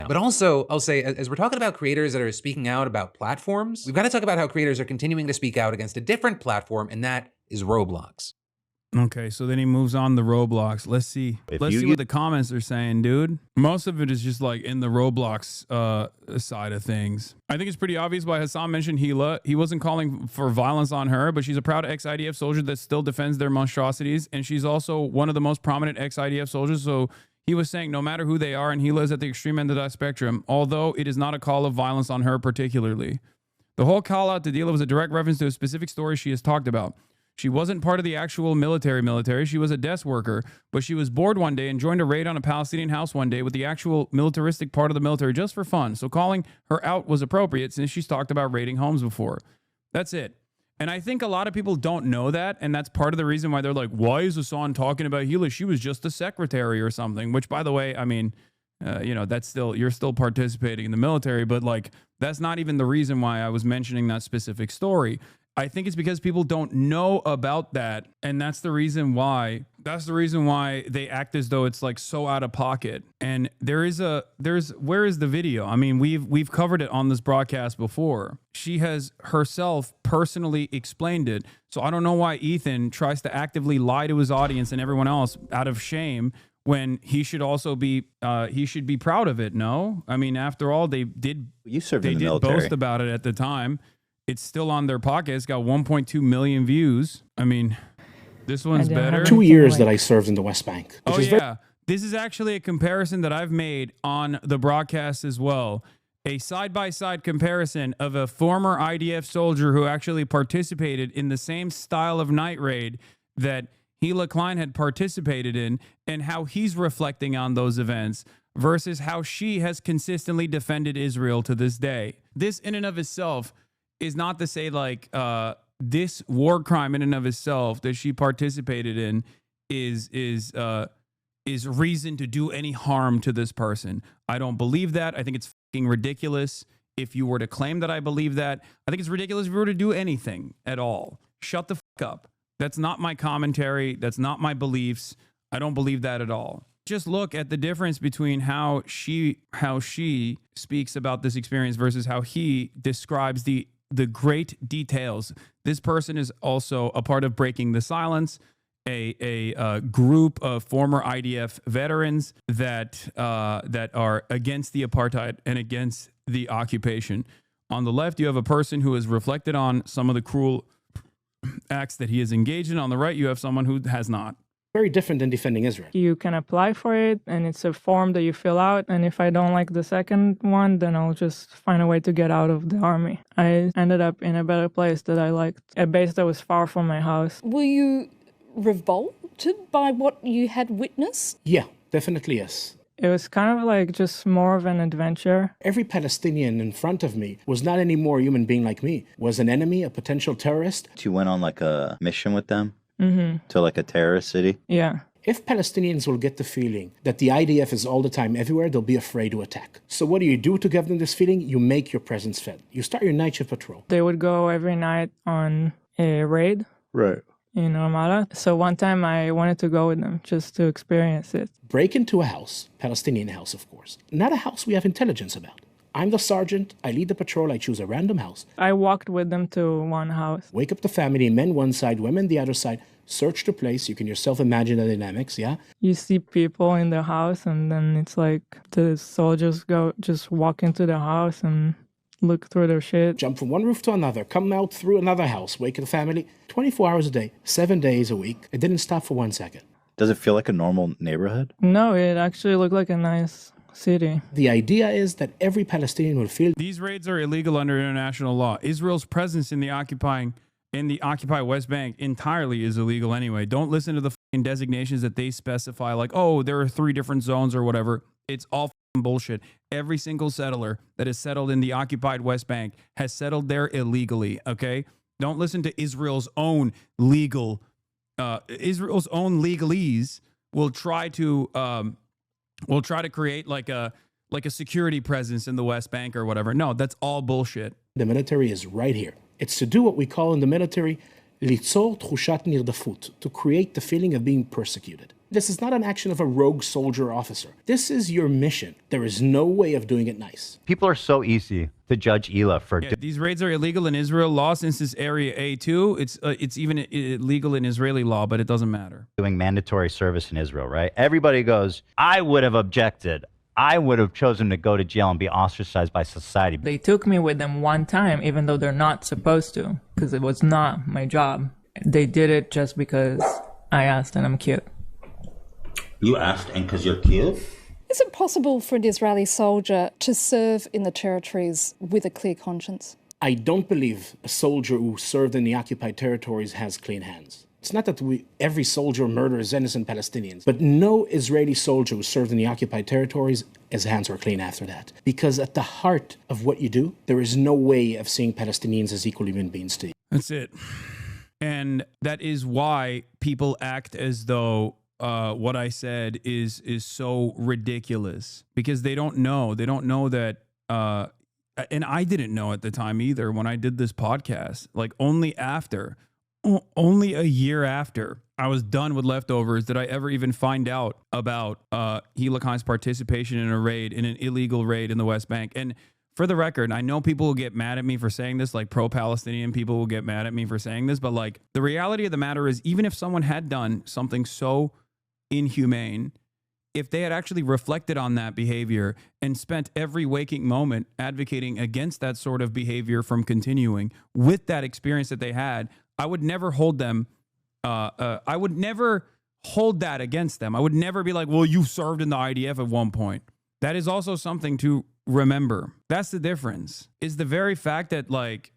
But also, I'll say, as we're talking about creators that are speaking out about platforms, we've got to talk about how creators are continuing to speak out against a different platform, and that is Roblox. Okay, so then he moves on to Roblox. Let's see. Let's see what the comments are saying, dude. Most of it is just like in the Roblox side of things. I think it's pretty obvious why Hasan mentioned Hila. He wasn't calling for violence on her, but she's a proud ex-IDF soldier that still defends their monstrosities. And she's also one of the most prominent ex-IDF soldiers. So he was saying no matter who they are, and Hila is at the extreme end of that spectrum, although it is not a call of violence on her particularly. The whole call out to Hila was a direct reference to a specific story she has talked about. She wasn't part of the actual military. She was a desk worker, but she was bored one day and joined a raid on a Palestinian house one day with the actual militaristic part of the military just for fun. So calling her out was appropriate since she's talked about raiding homes before. That's it. And I think a lot of people don't know that. And that's part of the reason why they're like, why is Hasan talking about Hila? She was just a secretary or something, which, by the way, I mean, you know, that's still, you're still participating in the military, but like, that's not even the reason why I was mentioning that specific story. I think it's because people don't know about that, and that's the reason why they act as though it's like so out of pocket. And where is the video? I mean, we've covered it on this broadcast before. She has herself personally explained it. So I don't know why Ethan tries to actively lie to his audience and everyone else out of shame when he should also be he should be proud of it. No, I mean, after all, they did boast about it at the time. It's still on their pocket. It's got 1.2 million views. I mean, this one's better. 2 years that I served in the West Bank. Oh, yeah. This is actually a comparison that I've made on the broadcast as well. A side-by-side comparison of a former IDF soldier who actually participated in the same style of night raid that Hila Klein had participated in, and how he's reflecting on those events versus how she has consistently defended Israel to this day. This in and of itself is not to say like this war crime in and of itself that she participated in is reason to do any harm to this person. I don't believe that. I think it's fucking ridiculous if you were to claim that I believe that. I think it's ridiculous if you were to do anything at all. Shut the fuck up. That's not my commentary. That's not my beliefs. I don't believe that at all. Just look at the difference between how she speaks about this experience versus how he describes the great details. This person is also a part of Breaking the Silence, a group of former IDF veterans that are against the apartheid and against the occupation. On the left, you have a person who has reflected on some of the cruel acts that he has engaged in. On the right, you have someone who has not. Very different than defending Israel. You can apply for it, and it's a form that you fill out. And if I don't like the second one, then I'll just find a way to get out of the army. I ended up in a better place that I liked, a base that was far from my house. Were you revolted by what you had witnessed? Yeah, definitely yes. It was kind of like just more of an adventure. Every Palestinian in front of me was not any more human being like me, was an enemy, a potential terrorist. You went on like a mission with them? Mm-hmm. To like a terrorist city? Yeah. If Palestinians will get the feeling that the IDF is all the time everywhere, they'll be afraid to attack. So what do you do to give them this feeling? You make your presence felt. You start your night shift patrol. They would go every night on a raid. Right. In Ramallah. So one time I wanted to go with them just to experience it. Break into a house, Palestinian house, of course. Not a house we have intelligence about. I'm the sergeant, I lead the patrol, I choose a random house. I walked with them to one house. Wake up the family, men one side, women the other side, search the place, you can yourself imagine the dynamics, yeah? You see people in the house, and then it's like the soldiers just walk into the house and look through their shit. Jump from one roof to another, come out through another house, wake up the family, 24 hours a day, 7 days a week. It didn't stop for 1 second. Does it feel like a normal neighborhood? No, it actually looked like a nice city. The idea is that every Palestinian will feel these raids are illegal under international law. Israel's presence in the occupied West Bank entirely is illegal anyway. Don't listen to the fucking designations that they specify, like, oh, there are 3 different zones or whatever. It's all fucking bullshit. Every single settler that is settled in the occupied West Bank has settled there illegally. Okay, don't listen to Israel's own legalese will try to create like a security presence in the West Bank or whatever. No, that's all bullshit. The military is right here. It's to do what we call in the military litzor tchushat nirdafut, to create the feeling of being persecuted. This is not an action of a rogue soldier or officer. This is your mission. There is no way of doing it nice. People are so easy to judge Hila for These raids are illegal in Israel law since it's Area A2. It's even illegal in Israeli law, but it doesn't matter. doing mandatory service in Israel, right? Everybody goes, I would have objected. I would have chosen to go to jail and be ostracized by society. They took me with them one time, even though they're not supposed to, because it was not my job. They did it just because I asked and I'm cute. You asked and because you're cute? Is it possible for an Israeli soldier to serve in the territories with a clear conscience? I don't believe a soldier who served in the occupied territories has clean hands. It's not that every soldier murders innocent Palestinians, but no Israeli soldier who served in the occupied territories, his hands were clean after that. Because at the heart of what you do, there is no way of seeing Palestinians as equal human beings to you. That's it. And that is why people act as though what I said is so ridiculous, because they don't know. They don't know that. And I didn't know at the time either when I did this podcast. Like only a year after I was done with Leftovers did I ever even find out about Hila Klein's participation in an illegal raid in the West Bank. And for the record, I know people will get mad at me for saying this, like pro-Palestinian people will get mad at me for saying this, but like the reality of the matter is, even if someone had done something so inhumane, if they had actually reflected on that behavior and spent every waking moment advocating against that sort of behavior from continuing with that experience that they had, I would never hold them. I would never hold that against them. I would never be like, well, you served in the IDF at one point. That is also something to remember. That's the difference, is the very fact that like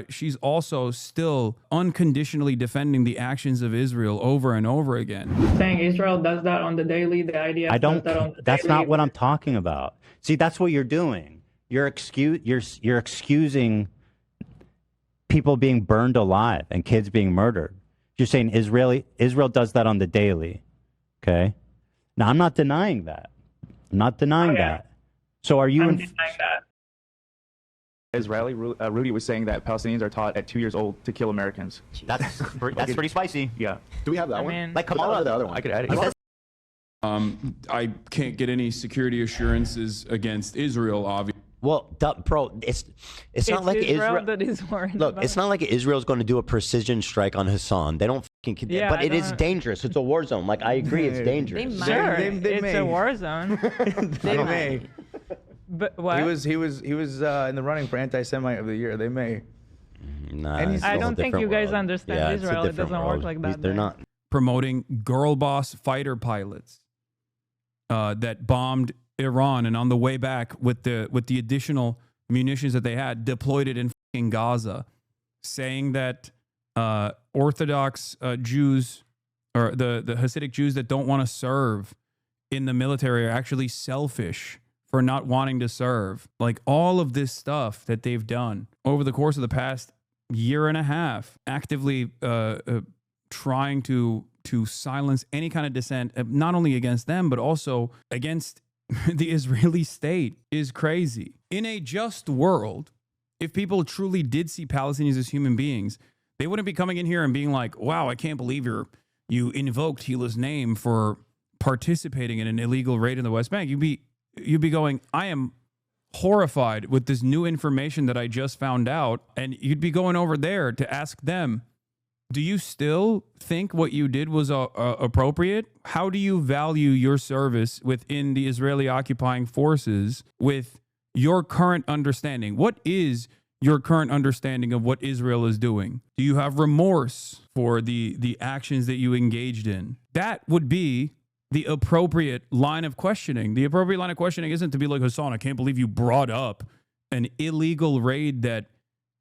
she's also still unconditionally defending the actions of Israel over and over again. Saying Israel does that on the daily, the IDF I don't. does that on the That's daily. not what I'm talking about. See, that's what you're doing. You're excusing people being burned alive and kids being murdered. You're saying Israel does that on the daily. Okay. Now I'm not denying that. I'm not denying that. So are you? I'm denying that. Israeli Rudy was saying that Palestinians are taught at 2 years old to kill Americans. That's pretty spicy. Yeah. Do we have that I one? mean, Like, come on, the other one. I could add it. I can't get any security assurances against Israel, obviously. Well, bro, it's not like Israel that is worried Look, about. it's not like Israel's going to do a precision strike on Hasan. They don't fucking. Yeah, but I it is don't- dangerous. It's a war zone. Like I agree, it's dangerous. Sure, They it's may. a war zone. They may. But what? He was in the running for anti-Semite of the year. They may. Nah, And it's I a don't think different you guys world. understand Yeah, it's a Israel. It different doesn't work world. like that They're there. not. Promoting girl boss fighter pilots that bombed Iran, and on the way back with the additional munitions that they had, deployed it in fucking Gaza, saying that Orthodox Jews or the Hasidic Jews that don't want to serve in the military are actually selfish for not wanting to serve. Like all of this stuff that they've done over the course of the past year and a half, actively trying to silence any kind of dissent, not only against them, but also against the Israeli state, is crazy. In a just world, if people truly did see Palestinians as human beings, they wouldn't be coming in here and being like, wow, I can't believe you invoked Hila's name for participating in an illegal raid in the West Bank. You'd be going, I am horrified with this new information that I just found out. And you'd be going over there to ask them, do you still think what you did was appropriate? How do you value your service within the Israeli occupying forces with your current understanding? What is your current understanding of what Israel is doing? Do you have remorse for the actions that you engaged in? That would be the appropriate line of questioning. The appropriate line of questioning isn't to be like, Hasan, I can't believe you brought up an illegal raid that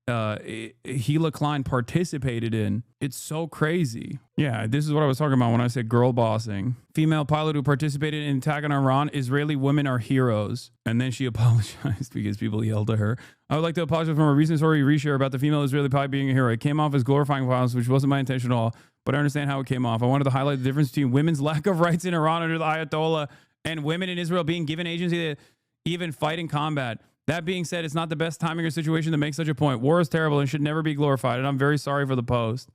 Hila Klein participated in. It's so crazy. Yeah, this is what I was talking about when I said girl bossing. Female pilot who participated in attack on Iran. Israeli women are heroes. And then she apologized because people yelled at her. I would like to apologize for a recent story reshare about the female Israeli pilot being a hero. It came off as glorifying violence, which wasn't my intention at all, but I understand how it came off. I wanted to highlight the difference between women's lack of rights in Iran under the Ayatollah and women in Israel being given agency to even fight in combat. That being said, it's not the best timing or situation to make such a point. War is terrible and should never be glorified, and I'm very sorry for the post.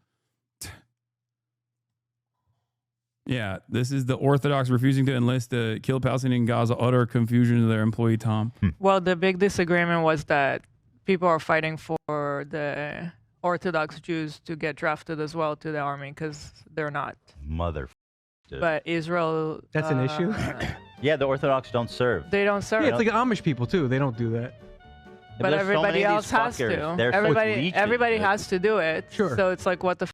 Yeah, this is the Orthodox refusing to enlist to kill Palestinian in Gaza, utter confusion to their employee, Tom. Well, the big disagreement was that people are fighting for the Orthodox Jews to get drafted as well to the army because they're not. Mother. But Israel... That's an issue? Yeah, the Orthodox don't serve. They don't serve. Yeah, it's like Amish people, too. They don't do that. But everybody else has to. Everybody has to do it. Sure. So it's like, what the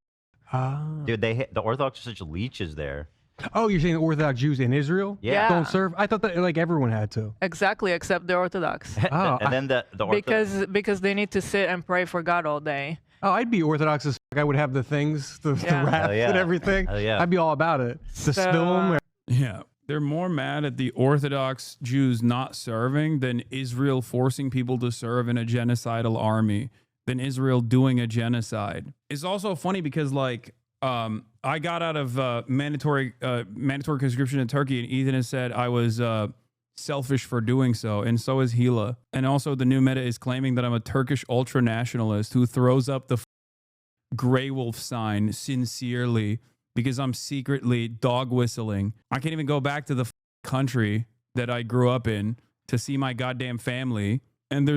Dude, the Orthodox are such leeches there. Oh, you're saying the Orthodox Jews in Israel don't serve? I thought that like everyone had to. Exactly, except the Orthodox. And then the Orthodox... Because they need to sit and pray for God all day. Oh, I'd be Orthodox as fuck. I would have the things, the wrath and everything. I'd be all about it. To spill them. Yeah. They're more mad at the Orthodox Jews not serving than Israel forcing people to serve in a genocidal army, than Israel doing a genocide. It's also funny because, like, I got out of mandatory conscription in Turkey, and Ethan has said I was selfish for doing so, and so is Hila. And also the new meta is claiming that I'm a Turkish ultra-nationalist who throws up the gray wolf sign sincerely because I'm secretly dog whistling. I can't even go back to the country that I grew up in to see my goddamn family. And there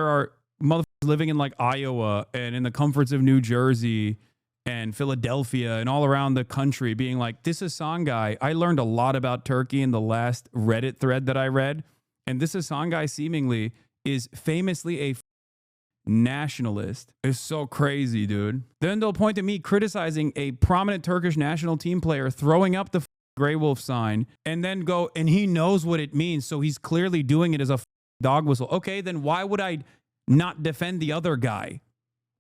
are motherfuckers living in like Iowa and in the comforts of New Jersey and Philadelphia and all around the country being like, this Hasan guy, I learned a lot about Turkey in the last Reddit thread that I read. And this Hasan guy seemingly is famously a nationalist. It's so crazy, dude. Then they'll point to me criticizing a prominent Turkish national team player throwing up the gray wolf sign and then go, and he knows what it means. So he's clearly doing it as a dog whistle. Okay, then why would I not defend the other guy?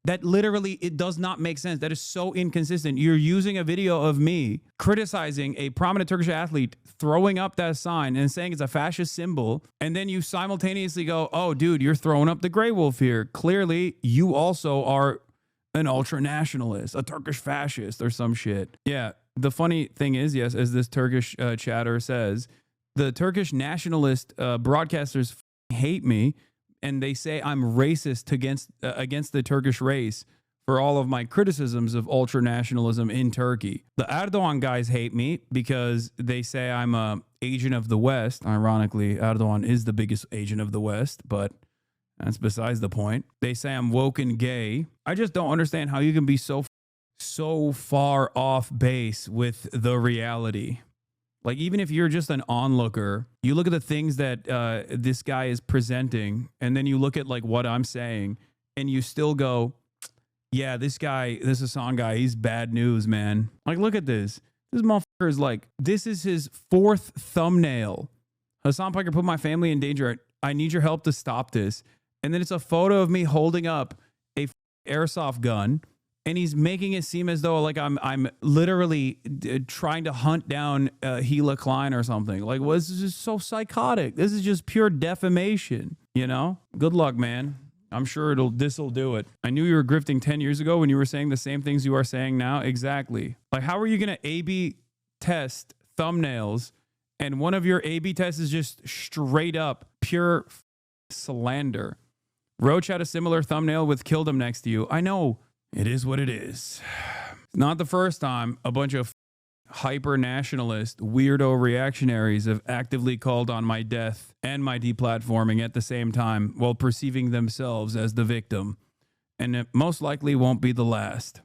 That literally, it does not make sense. That is so inconsistent. You're using a video of me criticizing a prominent Turkish athlete throwing up that sign and saying it's a fascist symbol. And then you simultaneously go, oh, dude, you're throwing up the gray wolf here. Clearly, you also are an ultra-nationalist, a Turkish fascist or some shit. Yeah, the funny thing is, yes, as this Turkish chatter says, the Turkish nationalist broadcasters hate me. And they say I'm racist against the Turkish race for all of my criticisms of ultra-nationalism in Turkey. The Erdogan guys hate me because they say I'm a agent of the West. Ironically, Erdogan is the biggest agent of the West, but that's besides the point. They say I'm woke and gay. I just don't understand how you can be so far off base with the reality. Like, even if you're just an onlooker, you look at the things that this guy is presenting, and then you look at, like, what I'm saying, and you still go, yeah, this Hasan guy, he's bad news, man. Like, look at this. This motherfucker is like, this is his 4th thumbnail. Hasan Piker put my family in danger. I need your help to stop this. And then it's a photo of me holding up a airsoft gun. And he's making it seem as though like I'm literally trying to hunt down Hila Klein or something. Like, well, this is just so psychotic. This is just pure defamation, you know? Good luck, man. I'm sure this'll do it. I knew you were grifting 10 years ago when you were saying the same things you are saying now. Exactly. Like, how are you going to A/B test thumbnails and one of your A/B tests is just straight up pure slander? Roach had a similar thumbnail with killed him next to you. I know. It is what it is. It's not the first time a bunch of hyper-nationalist, weirdo reactionaries have actively called on my death and my deplatforming at the same time while perceiving themselves as the victim. And it most likely won't be the last.